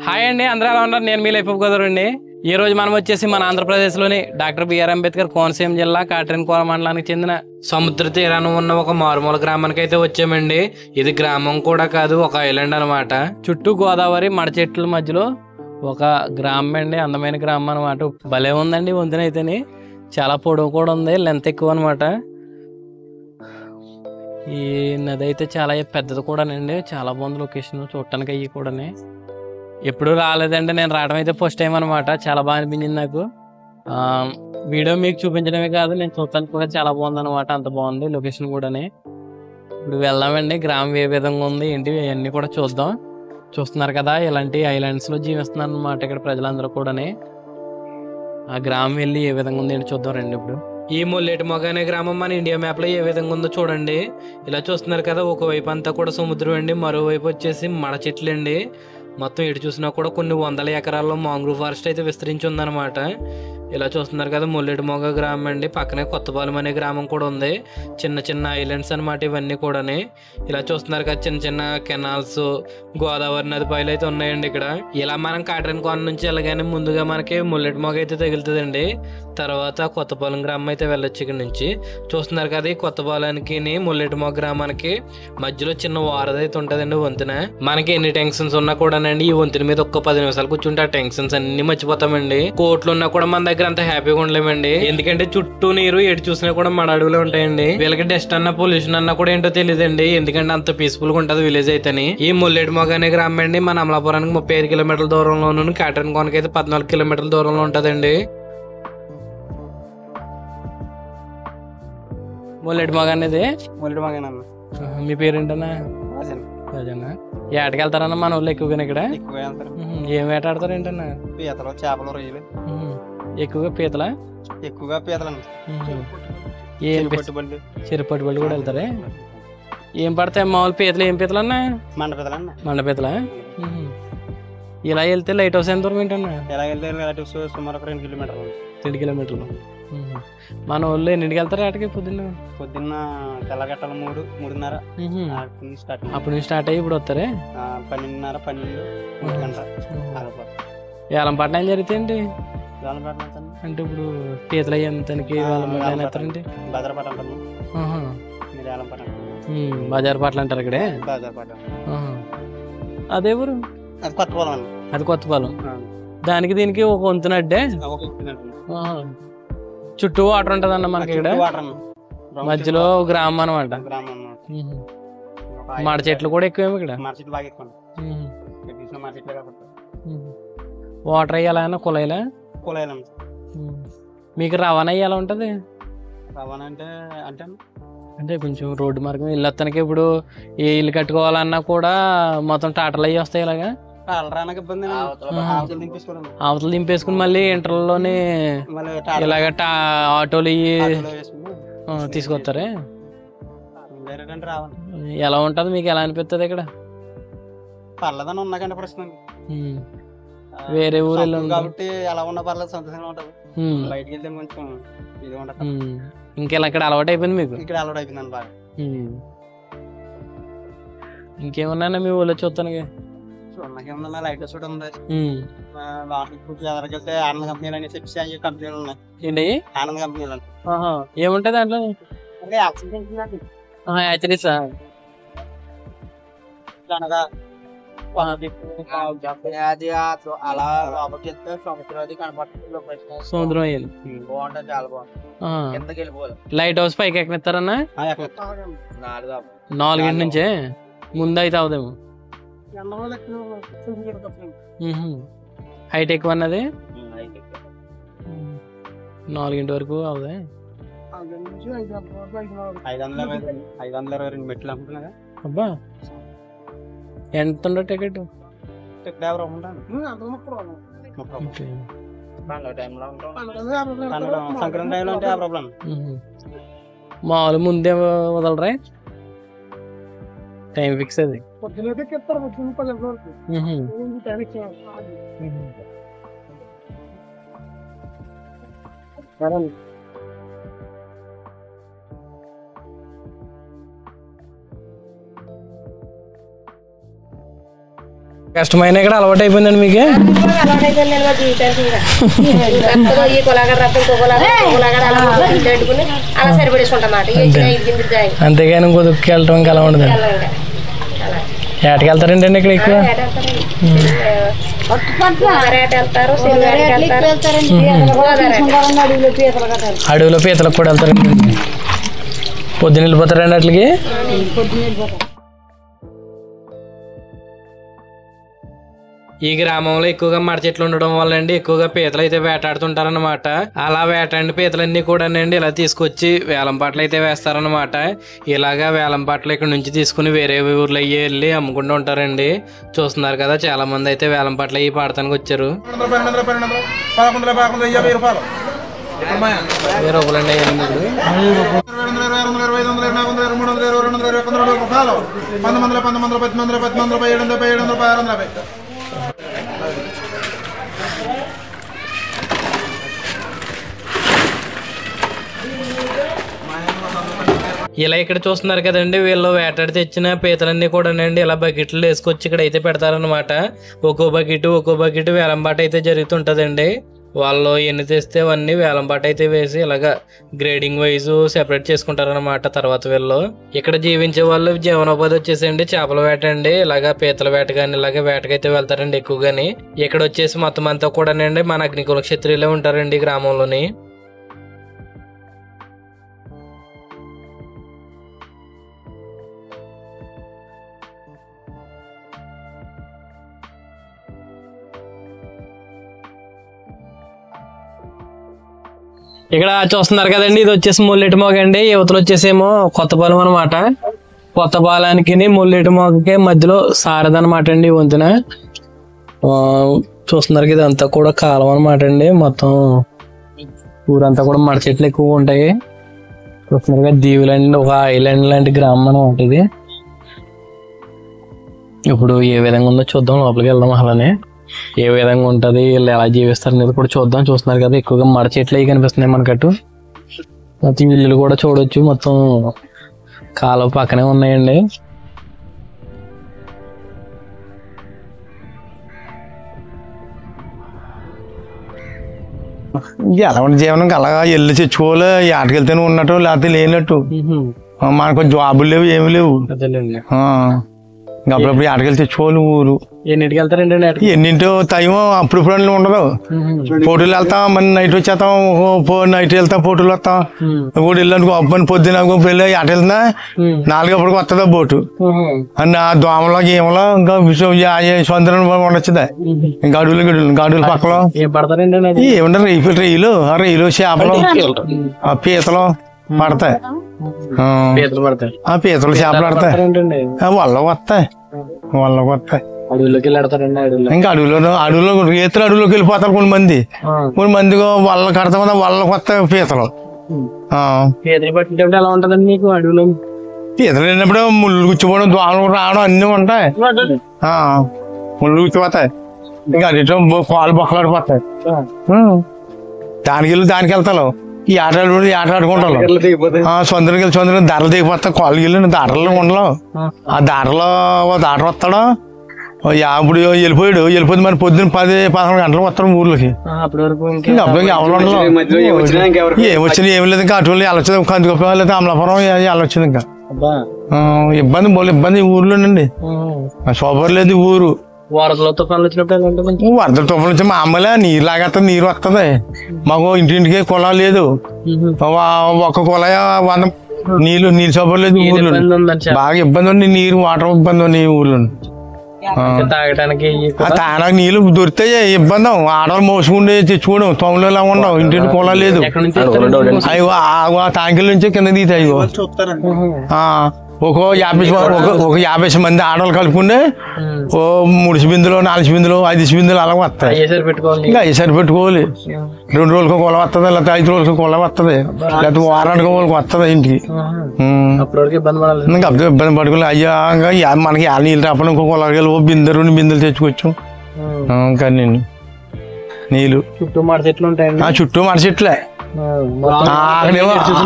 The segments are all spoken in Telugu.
హాయ్ అండి, అందరూ ఎలా ఉన్నారు? నేను మీ లైఫ్ కుదరండి. ఈ రోజు మనం వచ్చేసి మన ఆంధ్రప్రదేశ్లోని డాక్టర్ బిఆర్ అంబేద్కర్ కోనసీమ జిల్లా కాట్రేనికోన మండలానికి చెందిన సముద్ర తీరాన ఉన్న ఒక మారుమూల గ్రామానికి అయితే వచ్చామండి. ఇది గ్రామం కూడా కాదు, ఒక ఐలాండ్ అనమాట. చుట్టూ గోదావరి మడ చెట్ల మధ్యలో ఒక గ్రామం అండి, అందమైన గ్రామం అనమాట. భలే ఉందండి వంతెన అయితేని, చాలా పొడవు కూడా ఉంది, లెంత్ ఎక్కువ అనమాట. ఈ నది అయితే చాలా పెద్దది కూడానండి, చాలా బాగుంది లొకేషన్ చూడటానికి. అయ్యి కూడా ఎప్పుడు రాలేదండి, నేను రావడం అయితే ఫస్ట్ టైం అనమాట. చాలా బాగా అనిపించింది నాకు. వీడియో మీకు చూపించడమే కాదు, నేను చూడటానికి కూడా చాలా బాగుంది అనమాట. అంత బాగుంది లొకేషన్ కూడాని. ఇప్పుడు వెళ్దామండి, గ్రామం ఏ విధంగా ఉంది ఏంటి అవన్నీ కూడా చూద్దాం. చూస్తున్నారు కదా, ఇలాంటి ఐలాండ్స్ లో జీవిస్తున్నారు అనమాట ఇక్కడ ప్రజలందరూ కూడాని. ఆ గ్రామం వెళ్ళి ఏ విధంగా ఉంది ఏంటి చూద్దాం రండి. ఇప్పుడు ఈ మొల్లేటిమొగ అనే గ్రామం మన ఇండియా మ్యాప్ లో ఏ విధంగా ఉందో చూడండి. ఇలా చూస్తున్నారు కదా, ఒకవైపు అంతా కూడా సముద్రం అండి, మరోవైపు వచ్చేసి మడ చెట్లు అండి. మొత్తం ఎటు చూసినా కూడా కొన్ని వందల ఎకరాల్లో మాంగ్రూవ్ ఫారెస్ట్ అయితే విస్తరించి ఉందన్నమాట. ఇలా చూస్తున్నారు కదా, మొల్లేటిమొగ గ్రామం అండి. పక్కనే కొత్తపాలెం అనే గ్రామం కూడా ఉంది. చిన్న చిన్న ఐలాండ్స్ అనమాట ఇవన్నీ కూడాని. ఇలా చూస్తున్నారు కదా, చిన్న చిన్న కెనాల్స్, గోదావరి నది పైలు అయితే ఉన్నాయండి ఇక్కడ. ఇలా మనం కాట్రేనికోన నుంచి వెళ్ళగానే ముందుగా మనకి మొల్లేటిమొగ అయితే తగులుతుందండి. తర్వాత కొత్తపాలెం గ్రామం అయితే వెళ్ళొచ్చు ఇక్కడ నుంచి. చూస్తున్నారు కదా, ఈ కొత్తపాలెంకి మొల్లేటిమొగ గ్రామానికి మధ్యలో చిన్న వారధి అయితే ఉంటదండి, వంతెన. మనకి ఎన్ని టెన్షన్స్ ఉన్నా కూడానండి, ఈ వంతెన మీద ఒక్క 10 నిమిషాలు కూర్చుంటే ఆ టెన్షన్స్ అన్ని మర్చిపోతామండి. కోట్లు ఉన్నా కూడా మన దగ్గర అంత హ్యాపీగా ఉండలేమండి, ఎందుకంటే చుట్టూ నీరు ఎటు చూసినా కూడా మన అడవులు ఉంటాయండి. వీళ్ళకి డస్ట్ అన్న పొల్యూషన్ అన్నా కూడా ఏంటో తెలియదండి, ఎందుకంటే అంత పీస్ఫుల్ గా ఉంటది విలేజ్ అయితేని. ఈ మొల్లేటిమొగ అనే గ్రామం అండి మన అమలాపురానికి 35 కిలోమీటర్ల దూరంలోను, కాట్రేనికోనకి అయితే 14 కిలోమీటర్ల దూరంలో ఉంటదండి. మొల్లేటిమొగ అనేది మీ పేరేంటన్నా? రాజన్న. ఏటకి వెళ్తారన్నా మన ఊళ్ళో ఎక్కువగా ఇక్కడ? ఏం వేట ఆడతారు ఏంటన్నా? పీతలు, చేపలు, రొయ్యలు. ఎక్కువగా పీతలా? ఎక్కువగా పీతలండి. చెరుపట్టి బళ్ళు కూడా వెళ్తారే? ఏం పడతాయి మామూలు పీతలు? ఏం పీతలు అన్నా? మండ పీతలండి. మండ పీతలా? ఇలా వెళ్తే లైట్ హౌస్ ఎంత దూరం ఏంటన్నా? ఎలా వెళ్తే సుమారు 2 కిలోమీటర్లు. 2 కిలోమీటర్లు. మన ఊళ్ళో ఎన్నింటికి వెళ్తారు ఆటకి? పొద్దున్న తెల్లగట్టాల 3:30 అప్పుడు నుంచి స్టార్ట్ అయ్యి ఇప్పుడు వస్తారే? 12:30, 12 గంట. ఏలంపాటన ఏం జరుగుతాయండి అంటే ఇప్పుడు పీతలు అయ్యేంతనికి వేస్తారండి? బజార్పాట అంటారు. మీరు ఏలంపాట బజార్ పాటలు అంటారు ఇక్కడే? బజార్పాట. అదే ఊరు? అది కొత్తపాలెం అండి. అది కొత్తపాలెం. దానికి దీనికి ఒక వంతున అడ్డే, చుట్టూ వాటర్ ఉంటదన్న మనకి ఇక్కడ. మధ్యలో గ్రామం అనమాట. మడ చెట్లు కూడా ఎక్కువేమో ఇక్కడ. వాటర్ అయ్యాలన్నా కుళాయిలా? మీకు రవాణా ఎలా ఉంటది? రవాణా అంటే అంటే కొంచెం రోడ్డు మార్గం ఇల్లత్తనికి ఇప్పుడు ఏ ఇల్లు కట్టుకోవాలన్నా కూడా మొత్తం టాటర్లు అయ్యి వస్తాయి. ఇలాగా అవతల దింపేసుకుని మళ్ళీ ఇంటర్లోనే ఇలాగ ఆటోలు తీసుకొస్తారే? ఎలా ఉంటది మీకు? ఎలా అనిపిస్తుంది ఇక్కడ? పర్లేదని ఉన్నాకంటే ప్రశ్న. వేరే ఊరు కాబట్టి ఎలా ఉన్నా పర్లేదు, సంతోషంగా ఉంటది. బయటకి వెళ్తే కొంచెం ఇది ఉండదు. ఇంకెలా ఇక్కడ అలవాటు అయిపోయింది మీకు? ఇక్కడ అలవాటు అయిపోయింది బాగా. ఇంకేమన్నా మీ ఊళ్ళో చూస్తానికి? చూడకేమన్నా లైట్ హౌస్ కూడా ఉంది. ఎదరికెళ్తే ఆనంద్ కంపెనీలు అని చెప్పి కంపెనీలు ఉన్నాయి. ఏంటి ఆనంద్ కంపెనీలు? ఏముంటాయి దాంట్లో? అనగా అలా సముద్రం అయ్యాలి. బాగుంటది, చాలా బాగుంది. లైట్ హౌస్ పైకి ఎక్కనిస్తారన్నా? 4 నుంచే ముందు అయితే అవుదేమో. హైట్ ఎక్కువ అన్నది 4 వరకు అవుదా? 522 మెట్లు అనుకుంటున్నా. అబ్బా, ఎంత ఉండో టికెట్? సంక్రాంతి టైంలో అంటే ఆ ప్రాబ్లం. మామూలు ముందే వదలరా? టైం ఫిక్స్ అది. కష్టమైన ఇక్కడ అలవాటు అయిపోయిందండి మీకు. అంతేగాని కొద్దికి వెళ్ళటం ఇంకా అలా ఉండదండి. ఏటకి వెళ్తారండి అండి ఇక్కడ ఎక్కువ? అడవిలో పీతలకు కూడా వెళ్తారండి. పొద్దున వెళ్ళిపోతారండి అట్లకి. ఈ గ్రామంలో ఎక్కువగా మడ చెట్లు ఉండడం వల్ల అండి ఎక్కువగా పీతలు అయితే వేటాడుతుంటారనమాట. అలా వేటాడిన పీతలన్నీ కూడా అండి ఇలా తీసుకొచ్చి వేలం పాటలు అయితే వేస్తారనమాట. ఇలాగా వేలం పాటలు ఇక్కడ నుంచి తీసుకుని వేరే ఊర్లో వెళ్ళి అమ్ముకుంటూ ఉంటారండి. చూస్తున్నారు కదా, చాలా మంది అయితే వేలం పాటలు అవి పాడటానికి వచ్చారు. 1000 రూపాయలండి. ఇలా ఇక్కడ చూస్తున్నారు కదండి, వీళ్ళు వేటాడి తెచ్చిన పీతలన్నీ కూడా అండి ఇలా బకెట్లు వేసుకొచ్చి ఇక్కడ అయితే పెడతారనమాట. ఒక్కో బకెట్ వేలంపాట అయితే జరుగుతుంటదండి. వాళ్ళు ఎన్ని తెస్తే అవన్నీ వేలంపాట అయితే వేసి ఇలాగా గ్రేడింగ్ వైజ్ సెపరేట్ చేసుకుంటారనమాట. తర్వాత వీళ్ళు ఇక్కడ జీవించే వాళ్ళు జీవనోపాధి వచ్చేసండి చేపల వేట అండి. ఇలాగా పీతల వేట కానీ ఇలాగ వేటకైతే వెళ్తారండి ఎక్కువగాని. ఇక్కడ వచ్చేసి మొత్తం అంతా కూడా అండి మన అగ్నికుల క్షత్రియులే ఉంటారండి గ్రామంలోని. ఇక్కడ చూస్తున్నారు కదండి, ఇది వచ్చేసి ముల్లెటి మొగ అండి. యువతలు వచ్చేసేమో కొత్తపాలెం అనమాట. కొత్తపాలెంకి ముల్లెటి మొగకి మధ్యలో సారదనమాట అండి వంతున. చూస్తున్నారు కదా, ఇదంతా కూడా కాలం అనమాట అండి. మొత్తం ఊరంతా కూడా మడ చెట్లు ఎక్కువ ఉంటాయి. చూస్తున్నారు కదా, దీవులండి ఒక ఐలాండ్ లాంటి గ్రామం అనమాట ఇది. ఇప్పుడు ఏ విధంగా ఉందో చూద్దాం, లోపలికి వెళ్దాం. అలానే ఏ విధంగా ఉంటది, వీళ్ళు ఎలా జీవిస్తారు అనేది కూడా చూద్దాం. చూస్తున్నారు కదా, ఎక్కువగా మడ చెట్లు అవి కనిపిస్తున్నాయి మనకట్టు. మొత్తం ఇల్లులు కూడా చూడొచ్చు, మొత్తం కాలువ పక్కనే ఉన్నాయండి. ఎలాంటి జీవనం అలాగా వెళ్ళి తెచ్చుకోవాలి. ఆటకెళ్తేనే ఉన్నట్టు లేకపోతే లేనట్టు. మనకు జాబులు లేవు, ఏమి లేవు. అప్పుడప్పుడు ఆటకెళ్ళి తెచ్చుకోవాలి. ఊరు ఎన్నింటికి వెళ్తారండి? ఎన్నింటో టైం అప్పుడు ఉండదు. పోటీలు వెళ్తాం, మన నైట్ వచ్చేస్తాం. నైట్ వెళ్తాం, పోటీలు వస్తాం. ఇప్పుడు వెళ్ళాను పని పొద్దున వెళ్ళి ఆట వెళ్తున్నా 4 వస్తుందా బోటు అన్న దోమలో గేమలో ఇంకా సొంతం ఉండొచ్చుదా. ఇంకా అడవులు పక్కలో ఏముంటారు రైలు చేపలు పీతలు పడతాయి. పీతలు చేపలు పడతాయి. వాళ్ళకి వస్తాయి. అడవిలోకి వెళ్ళాడతారండి. ఇంకా అడవిలో పీతలు అడవిలోకి వెళ్ళిపోతారు కొంతమంది. వాళ్ళ కడతా వాళ్ళకి వస్తాయి పీతలు. పీతలు పట్టినప్పుడు ఎలా ఉంటదండి మీకు అడవిలో? పీతలు వెళ్ళినప్పుడు ముళ్ళు గుచ్చిపోవడం, దోమలు రావడం అన్ని ఉంటాయి. ముళ్ళు గుచ్చిపోతాయి. ఇంకా అది కాలు బొక్కలాడిపోతాయి. దానికి వెళ్తాను. ఈ ఆట ఆడుకుంటాను. సొందరం ధరలు దిగిపోతాయి. కాలు గిల్లు దాటలు ఉండవు. ఆ దాటలో దాట వస్తాడు. ఇప్పుడు వెళ్ళిపోతే మరి పొద్దున్న 10-11 గంటలకు వస్తాడు ఊర్లోకి. అప్పుడు ఎవరు ఉండవు. ఏమొచ్చింది ఏమి లేదు. ఇంకా అటువంటి వెళ్ళొచ్చు. కందుకప్ప లేదా అమలాపురం వెళ్ళొచ్చింది. ఇంకా ఇబ్బంది ఊర్లోనండి. సూపర్ లేదు ఊరు. వరదల తుఫాన్లు వచ్చినప్పుడు వరదల తుఫాన్లు వచ్చి మామూలుగా నీరు లాగేస్తే నీరు వస్తుంది. మాకు ఇంటింటికి కుళ లేదు. ఒక కుళాయి 100 నీళ్ళు సూపర్ లేదు ఊర్లో. బాగా ఇబ్బంది ఉంది. నీరు వాటర్ ఇబ్బంది ఉంది ఊర్లో. తాగడానికి నీళ్ళు దొరికితే ఇబ్బంది. ఆడవాళ్ళు మోసుకుంటే తెచ్చుకోవడం. తొమ్మిది ఇలా ఉండవు. ఇంటింటి కుళ లేదు. అవి ట్యాంకుల నుంచి కింద దిగుతాయి. ఒక 50 మంది ఆడవాళ్ళు కలుపుకుంటే 3 బిందులు 4 బిందులు 5 బిందులు అలా వస్తాయి. ఇంకా అయ్యేసరి పెట్టుకోవాలి. 2 రోజులకు కొల వస్తుంది, లేకపోతే 5 రోజులకు కొల వస్తుంది, లేకపోతే వారానికి వాళ్ళకి వస్తుంది ఇంటికి. ఇంకా అప్పుడు ఇబ్బంది పడుకోవాలి. అయ్యా మనకి నీళ్ళు రాపడం ఇంకో కొలకి 2 బిందులు తెచ్చుకోవచ్చు. కానీ నీళ్ళు చుట్టూ మడ చెట్లు ఉంటాయండి. చుట్టూ మడ చెట్లే.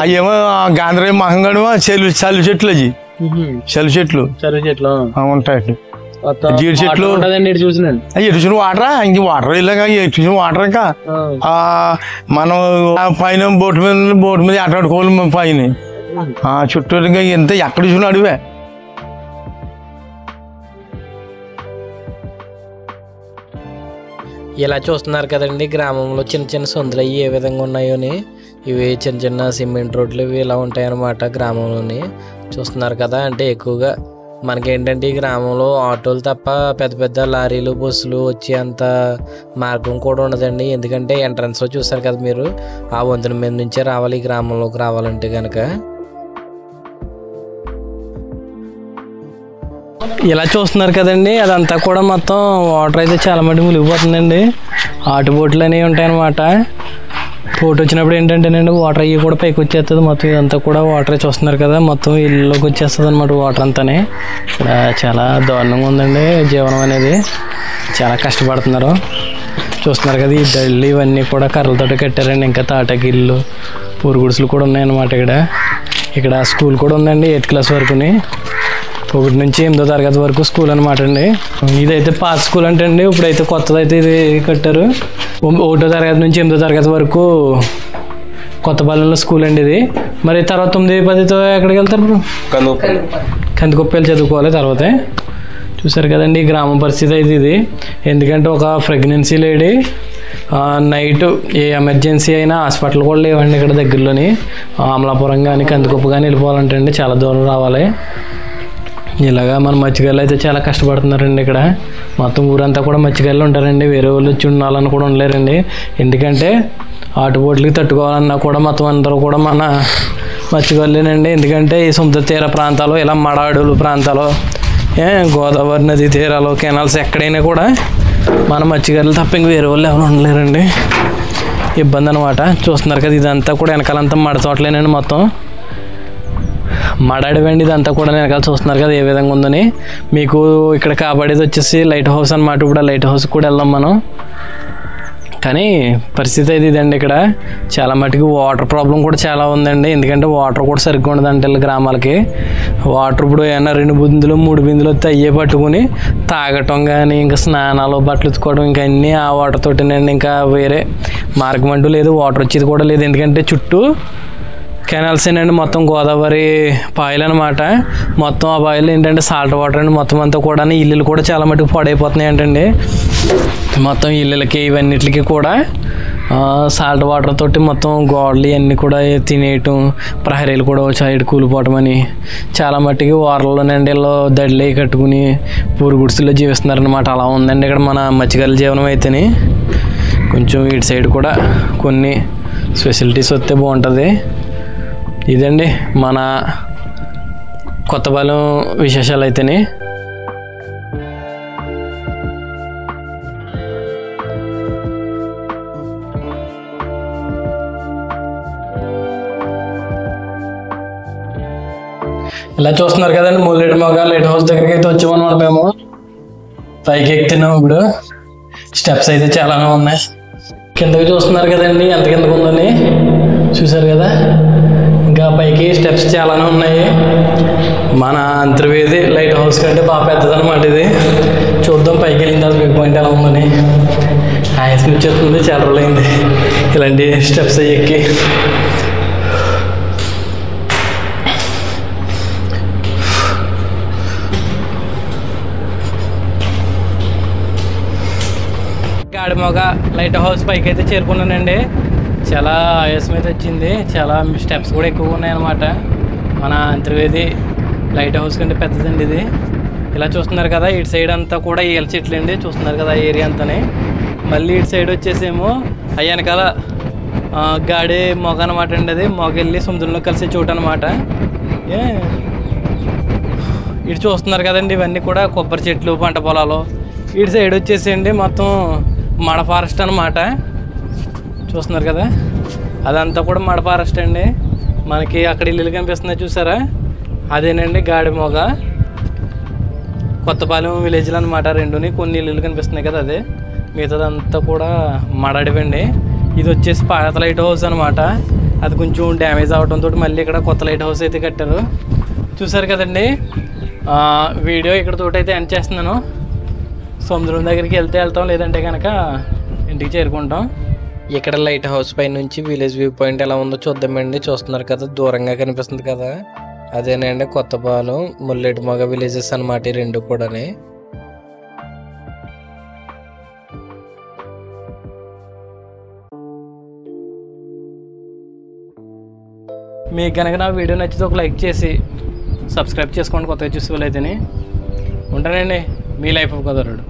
అయ్యేమో గాంధీ మహంగడేమో చల్లు చెట్లు. అవి చల్లు చెట్లు ఉంటాయి. జీడి చెట్లు ఇటు చూసినండి. ఎటు చూసిన వాటరా ఇంక వాటర్ ఇలాగా ఎటు చూసిన వాటర్ ఇంకా మనం పైన బోటు మీద ఆటాడుకోవాలి పైన చుట్టూ ఇంకా ఎంత ఎక్కడ చూసిన అడివే. ఇలా చూస్తున్నారు కదండి గ్రామంలో చిన్న చిన్న సందులు అవి ఏ విధంగా ఉన్నాయోని. ఇవి చిన్న చిన్న సిమెంట్ రోడ్లు ఇవి ఇలా ఉంటాయి అన్నమాట గ్రామంలోని. చూస్తున్నారు కదా, అంటే ఎక్కువగా మనకేంటంటే ఈ గ్రామంలో ఆటోలు తప్ప పెద్ద పెద్ద లారీలు బస్సులు వచ్చే అంత మార్గం కూడా ఉండదండి. ఎందుకంటే ఎంట్రన్స్లో చూస్తారు కదా మీరు, ఆ వంతెన మీద నుంచే రావాలి ఈ గ్రామంలోకి రావాలంటే కనుక. ఇలా చూస్తున్నారు కదండి, అదంతా కూడా మొత్తం వాటర్ అయితే చాలా మటుకు మునిగిపోతుందండి. ఆటు బోట్లు అనేవి ఉంటాయి అన్నమాట. పోటు వచ్చినప్పుడు ఏంటంటేనండి వాటర్ అవి కూడా పైకి వచ్చేస్తుంది. మొత్తం ఇదంతా కూడా వాటర్ చూస్తున్నారు కదా, మొత్తం ఇల్లులోకి వచ్చేస్తుంది అనమాట వాటర్ అంతానే. ఇక్కడ చాలా దారుణంగా ఉందండి జీవనం అనేది, చాలా కష్టపడుతున్నారు. చూస్తున్నారు కదా, ఈ దళ్ళు ఇవన్నీ కూడా కర్రలతో కట్టారండి. ఇంకా తాటాకి ఇల్లు పూరు గుడిసెలు కూడా ఉన్నాయన్నమాట. ఇక్కడ స్కూల్ కూడా ఉందండి 8th క్లాస్ వరకుని. 1 నుంచి 8వ తరగతి వరకు స్కూల్ అనమాట అండి. ఇదైతే పాత స్కూల్ అంటే అండి, ఇప్పుడైతే కొత్తదైతే ఇది కట్టారు. 1వ తరగతి నుంచి 8వ తరగతి వరకు కొత్తపాలెంలో స్కూల్ అండి ఇది. మరి తర్వాత 9, 10తో ఎక్కడికి వెళ్తారు? కందికొప్పలు చదువుకోవాలి తర్వాత. చూసారు కదండి ఈ గ్రామం పరిస్థితి అయితే ఇది. ఎందుకంటే ఒక ప్రెగ్నెన్సీ లేడీ నైట్ ఏ ఎమర్జెన్సీ అయినా హాస్పిటల్ కూడా లేవండి ఇక్కడ దగ్గరలోని. అమలాపురం కానీ కందికొప్ప కానీ వెళ్ళిపోవాలంటే అండి చాలా దూరం రావాలి. ఇలాగా మన మత్స్యకారులు అయితే చాలా కష్టపడుతున్నారండి. ఇక్కడ మొత్తం ఊరంతా కూడా మత్స్యకారులు ఉంటారండి, వేరే వాళ్ళు వచ్చి ఉండాలని కూడా ఉండలేరండి. ఎందుకంటే ఆటుపోట్లకి తట్టుకోవాలన్నా కూడా మొత్తం అందరూ కూడా మన మత్స్యకారులేనండి. ఎందుకంటే ఈ సముద్ర తీర ప్రాంతాలు, ఇలా మడ అడవులు ప్రాంతాలు, గోదావరి నది తీరాలు, కెనాల్స్ ఎక్కడైనా కూడా మన మత్స్యకారులు తప్ప ఇంక వేరే వాళ్ళు ఎవరు ఉండలేరండి. ఇబ్బంది అనమాట. చూస్తున్నారు కదా, ఇదంతా కూడా వెనకాలంతా మడ తోటలేనండి. మొత్తం మడాడివండి ఇదంతా కూడా వెనకాల. చూస్తున్నారు కదా ఏ విధంగా ఉందని. మీకు ఇక్కడ కాబడేది వచ్చేసి లైట్ హౌస్ అనమాట. ఇప్పుడు ఆ లైట్ హౌస్కి కూడా వెళ్దాం మనం. కానీ పరిస్థితి అయితే ఇదండి. ఇక్కడ చాలా మటుకు వాటర్ ప్రాబ్లం కూడా చాలా ఉందండి. ఎందుకంటే వాటర్ కూడా సరిగ్గా ఉండదంటే గ్రామాలకి. వాటర్ ఇప్పుడు ఏమైనా 2 బిందులు 3 బిందులు వస్తే అయ్యే పట్టుకుని తాగటం కానీ, ఇంకా స్నానాలు, బట్టలు ఉతుకోవడం, ఇంకా అన్నీ ఆ వాటర్ తోటినండి. ఇంకా వేరే మార్గం అంటూ లేదు, వాటర్ వచ్చేది కూడా లేదు. ఎందుకంటే చుట్టూ కెనాల్స్ ఏంటంటే మొత్తం గోదావరి పాయలు అనమాట. మొత్తం ఆ పాయలు ఏంటంటే సాల్ట్ వాటర్ అండి. మొత్తం అంతా కూడా ఇల్లులు కూడా చాలా మటుకు పాడైపోతున్నాయి అంటండి. మొత్తం ఇళ్ళకి ఇవన్నిటికి కూడా సాల్ట్ వాటర్ తోటి మొత్తం గోడలు ఇవన్నీ కూడా తినేయటం, ప్రహరీలు కూడా సైడ్ కూలిపోవటం అని చాలా మట్టుకి వారల్లోనండి వీళ్ళు దడిలే కట్టుకుని పూరు గుడిసెల్లో జీవిస్తున్నారనమాట. అలా ఉందండి ఇక్కడ మన మత్స్యకారుల జీవనం అయితేని. కొంచెం ఇటు సైడ్ కూడా కొన్ని ఫెసిలిటీస్ వస్తే బాగుంటుంది. ఇదండి మన కొత్తపాలెం విశేషాలు అయితేనే. ఇలా చూస్తున్నారు కదండి, ముల్లెడి మొగ లైట్ హౌస్ దగ్గరికి అయితే వచ్చామన్నమాట. మేము పైకి ఎక్కుతున్నాం. ఇప్పుడు స్టెప్స్ అయితే చాలానే ఉన్నాయి. కిందకి చూస్తున్నారు కదండి ఎంత కిందకు ఉందని, చూసారు కదా. ఇంకా పైకి స్టెప్స్ చాలానే ఉన్నాయి. మన అంతర్వేది లైట్ హౌస్ కంటే బాగా పెద్దదన్నమాట ఇది. చూద్దాం పైకి వెళ్ళిన తర్వాత వ్యూ పాయింట్ ఎలా ఉందని. ఆయాసం వచ్చేస్తుంది, చాలా రోజులు అయింది ఇలాంటి స్టెప్స్ ఎక్కి. గాడిమొగ లైట్ హౌస్ పైకి అయితే చేరుకున్నానండి. చాలా ఆయాసం అయితే వచ్చింది, చాలా స్టెప్స్ కూడా ఎక్కువగా ఉన్నాయన్నమాట. మన అంతర్వేది లైట్ హౌస్ కంటే పెద్దదండి ఇది. ఇలా చూస్తున్నారు కదా, ఇటు సైడ్ అంతా కూడా ఏల చెట్లు అండి. చూస్తున్నారు కదా ఏరియా అంతానే. మళ్ళీ ఇటు సైడ్ వచ్చేసేమో అయ్యి వెనకాల గాడి మొగ అనమాట అండి. అది మొగ వెళ్ళి సముద్రంలో కలిసే చోటు అనమాట. ఇటు చూస్తున్నారు కదండి, ఇవన్నీ కూడా కొబ్బరి చెట్లు, పంట పొలాలు. ఇటు సైడ్ వచ్చేసేయండి మొత్తం మడ ఫారెస్ట్ అనమాట. చూస్తున్నారు కదా, అదంతా కూడా మడ ఫారెస్ట్ అండి. మనకి అక్కడ ఇల్లులు కనిపిస్తున్నాయి చూసారా, అదేనండి గాడి మొగ. కొత్తపాలెం విలేజ్లు అనమాట రెండుని. కొన్ని ఇల్లులు కనిపిస్తున్నాయి కదా, అదే. మిగతాదంతా కూడా మడడివండి. ఇది వచ్చేసి పాత లైట్ హౌస్ అనమాట. అది కొంచెం డ్యామేజ్ అవడంతో మళ్ళీ ఇక్కడ కొత్త లైట్ హౌస్ అయితే కట్టారు. చూసారు కదండి, వీడియో ఇక్కడ తోటైతే ఎండ్ చేస్తున్నాను. సముద్రం దగ్గరికి వెళ్తాం, లేదంటే కనుక ఇంటికి చేరుకుంటాం. ఇక్కడ లైట్ హౌస్ పై నుంచి విలేజ్ వ్యూ పాయింట్ ఎలా ఉందో చూద్దామండి. చూస్తున్నారు కదా, దూరంగా కనిపిస్తుంది కదా, అదేనండి కొత్తపాలెం ముల్లెటిమొగ విలేజెస్ అన్నమాట ఈ రెండు కూడా. మీకు కనుక నా వీడియో నచ్చితే ఒక లైక్ చేసి సబ్స్క్రైబ్ చేసుకోండి కొత్తగా చూసే వాళ్ళైతేనే. ఉంటానండి, మీ లైఫ్ కుదరడు.